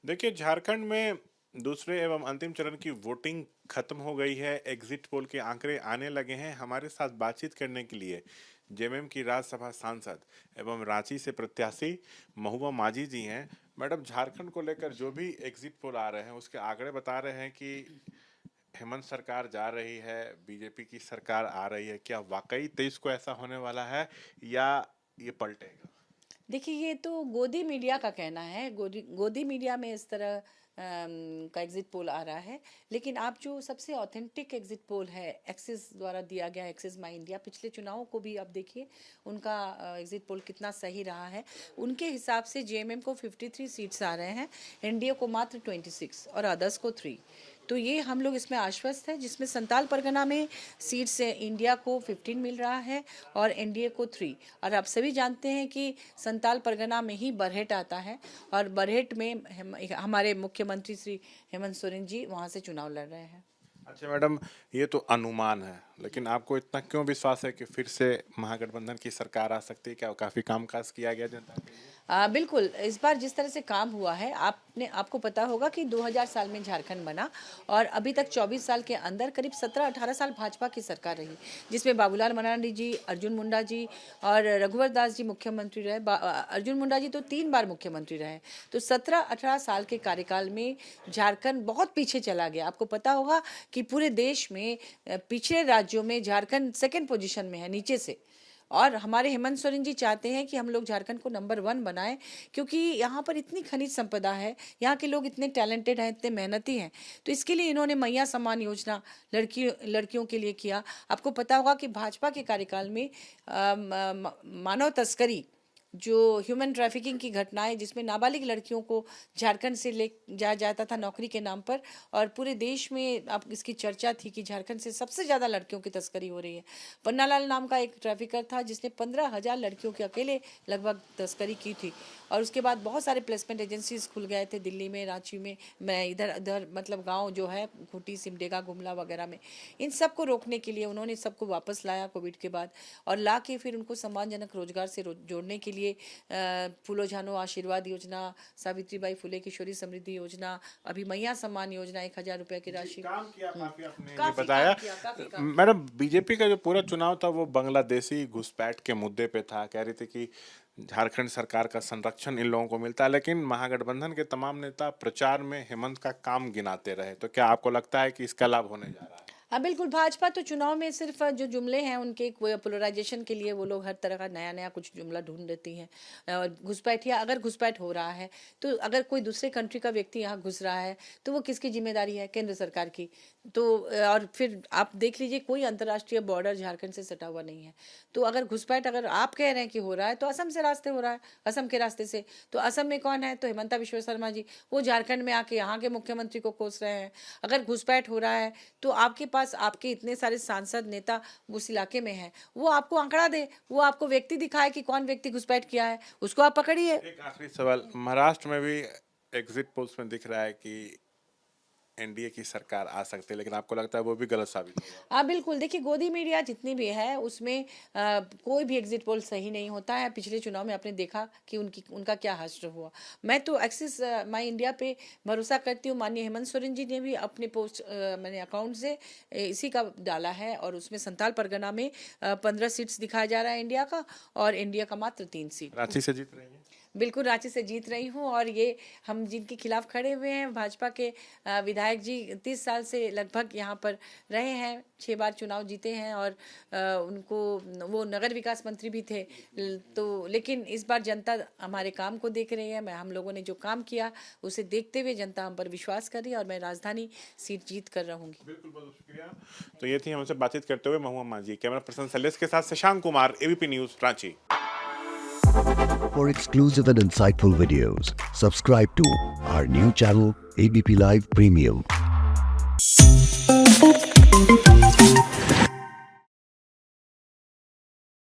देखिए, झारखंड में दूसरे एवं अंतिम चरण की वोटिंग खत्म हो गई है। एग्जिट पोल के आंकड़े आने लगे हैं। हमारे साथ बातचीत करने के लिए जेएमएम की राज्यसभा सांसद एवं रांची से प्रत्याशी महुआ माझी जी हैं। मैडम, झारखंड को लेकर जो भी एग्जिट पोल आ रहे हैं उसके आंकड़े बता रहे हैं कि हेमंत सरकार जा रही है, बीजेपी की सरकार आ रही है। क्या वाकई 23 को ऐसा होने वाला है या ये पलटेगा? देखिए, ये तो गोदी मीडिया का कहना है। गोदी गोदी मीडिया में इस तरह का एग्जिट पोल आ रहा है। लेकिन आप जो सबसे ऑथेंटिक एग्जिट पोल है, एक्सिस द्वारा दिया गया, एक्सिस माई इंडिया, पिछले चुनावों को भी आप देखिए, उनका एग्जिट पोल कितना सही रहा है। उनके हिसाब से जेएमएम को 53 सीट्स आ रहे हैं, एनडीए को मात्र 26 और अदर्स को 3। तो ये हम लोग इसमें आश्वस्त हैं, जिसमें संताल परगना में सीट्स इंडिया को 15 मिल रहा है और एनडीए को 3। और आप सभी जानते हैं कि संताल परगना में ही बरहेट आता है और बरहेट में हमारे मुख्यमंत्री श्री हेमंत सोरेन जी वहाँ से चुनाव लड़ रहे हैं। अच्छा मैडम, ये तो अनुमान है, लेकिन आपको इतना क्यों विश्वास है कि फिर से महागठबंधन की सरकार आ सकती है? क्या काफी कामकाज किया गया जनता के लिए? बिल्कुल, इस बार जिस तरह से काम हुआ है, आपको पता होगा कि 2000 साल में झारखंड बना और अभी तक 24 साल के अंदर करीब 17-18 साल भाजपा की सरकार रही, जिसमें बाबूलाल मरांडी जी, अर्जुन मुंडा जी और रघुवर दास जी मुख्यमंत्री रहे। अर्जुन मुंडा जी तो 3 बार मुख्यमंत्री रहे। तो 17-18 साल के कार्यकाल में झारखंड बहुत पीछे चला गया। आपको पता होगा कि पूरे देश में पिछड़े राज्यों में झारखंड सेकेंड पोजीशन में है, नीचे से। और हमारे हेमंत सोरेन जी चाहते हैं कि हम लोग झारखंड को नंबर 1 बनाएं, क्योंकि यहाँ पर इतनी खनिज संपदा है, यहाँ के लोग इतने टैलेंटेड हैं, इतने मेहनती हैं। तो इसके लिए इन्होंने मैया सम्मान योजना लड़कियों के लिए किया। आपको पता होगा कि भाजपा के कार्यकाल में मानव तस्करी, जो ह्यूमन ट्रैफिकिंग की घटनाएं, जिसमें नाबालिग लड़कियों को झारखंड से ले जाया जाता था नौकरी के नाम पर, और पूरे देश में अब इसकी चर्चा थी कि झारखंड से सबसे ज़्यादा लड़कियों की तस्करी हो रही है। पन्नालाल नाम का एक ट्रैफिकर था जिसने 15,000 लड़कियों की अकेले लगभग तस्करी की थी। और उसके बाद बहुत सारे प्लेसमेंट एजेंसीज खुल गए थे दिल्ली में, रांची में, मैं इधर उधर, मतलब गाँव जो है खूंटी, सिमडेगा, गुमला वगैरह में। इन सब को रोकने के लिए उन्होंने सबको वापस लाया कोविड के बाद, और ला के फिर उनको सम्मानजनक रोजगार से जोड़ने के लिए फूलो झानो आशीर्वाद योजना, सावित्रीबाई फुले किशोरी समृद्धि योजना, अभी मैया सम्मान योजना 1,000 रुपए की राशि। काम किया काफी, आपने ये काफी बताया। काम किया, काफी काम। मैडम, बीजेपी का जो पूरा चुनाव था वो बांग्लादेशी घुसपैठ के मुद्दे पे था। कह रही थी कि झारखंड सरकार का संरक्षण इन लोगों को मिलता है, लेकिन महागठबंधन के तमाम नेता प्रचार में हेमंत का काम गिनाते रहे। तो क्या आपको लगता है कि इसका लाभ होने जा रहा है? हाँ बिल्कुल, भाजपा तो चुनाव में सिर्फ जो जुमले हैं उनके पोलराइजेशन के लिए वो लोग हर तरह का नया नया कुछ जुमला ढूंढ देती हैं। और घुसपैठ, या अगर घुसपैठ हो रहा है तो अगर कोई दूसरे कंट्री का व्यक्ति यहाँ घुस रहा है तो वो किसकी जिम्मेदारी है? केंद्र सरकार की। तो और फिर आप देख लीजिए, कोई अंतर्राष्ट्रीय बॉर्डर झारखंड से सटा हुआ नहीं है। तो अगर घुसपैठ अगर आप कह रहे हैं कि हो रहा है तो असम से रास्ते हो रहा है, असम के रास्ते से। तो असम में कौन है? तो हेमंता विश्व शर्मा जी, वो झारखंड में आके यहाँ के मुख्यमंत्री को कोस रहे हैं। अगर घुसपैठ हो रहा है तो आपके पास आपके इतने सारे सांसद नेता उस इलाके में हैं, वो आपको आंकड़ा दे, वो आपको व्यक्ति दिखाए कि कौन व्यक्ति घुसपैठ किया है, उसको आप पकड़िए। एक आखिरी सवाल, महाराष्ट्र में भी एग्जिट पोल्स में दिख रहा है कि एनडीए की सरकार आ सकती है, लेकिन आपको लगता है वो भी गलत साबित होगा? हाँ बिल्कुल, देखिए गोदी मीडिया जितनी भी है उसमें कोई भी एग्जिट पोल सही नहीं होता है। पिछले चुनाव में आपने देखा कि उनका क्या हश्र हुआ। मैं तो एक्सिस माई इंडिया पे भरोसा करती हूँ। माननीय हेमंत सोरेन जी ने भी अपने पोस्ट मैंने अकाउंट से इसी का डाला है, और उसमें संताल परगना में 15 सीट्स दिखाया जा रहा है इंडिया का, और इंडिया का मात्र 3 सीट। रांची से जीत रही है? बिल्कुल, रांची से जीत रही हूँ। और ये हम जिनके खिलाफ खड़े हुए हैं, भाजपा के विधायक जी 30 साल से लगभग यहाँ पर रहे हैं, 6 बार चुनाव जीते हैं, और उनको वो नगर विकास मंत्री भी थे। तो लेकिन इस बार जनता हमारे काम को देख रही है। हम लोगों ने जो काम किया उसे देखते हुए जनता हम पर विश्वास कर रही है, और मैं राजधानी सीट जीत कर रहूँगी। बिल्कुल, बहुत शुक्रिया। तो ये थी हमसे बातचीत करते हुए महुआ माझी। कैमरा पर्सन सैलेस के साथ Shashank Kumar, ABP news, Ranchi. For exclusive and insightful videos, subscribe to our new channel ABP Live Premium.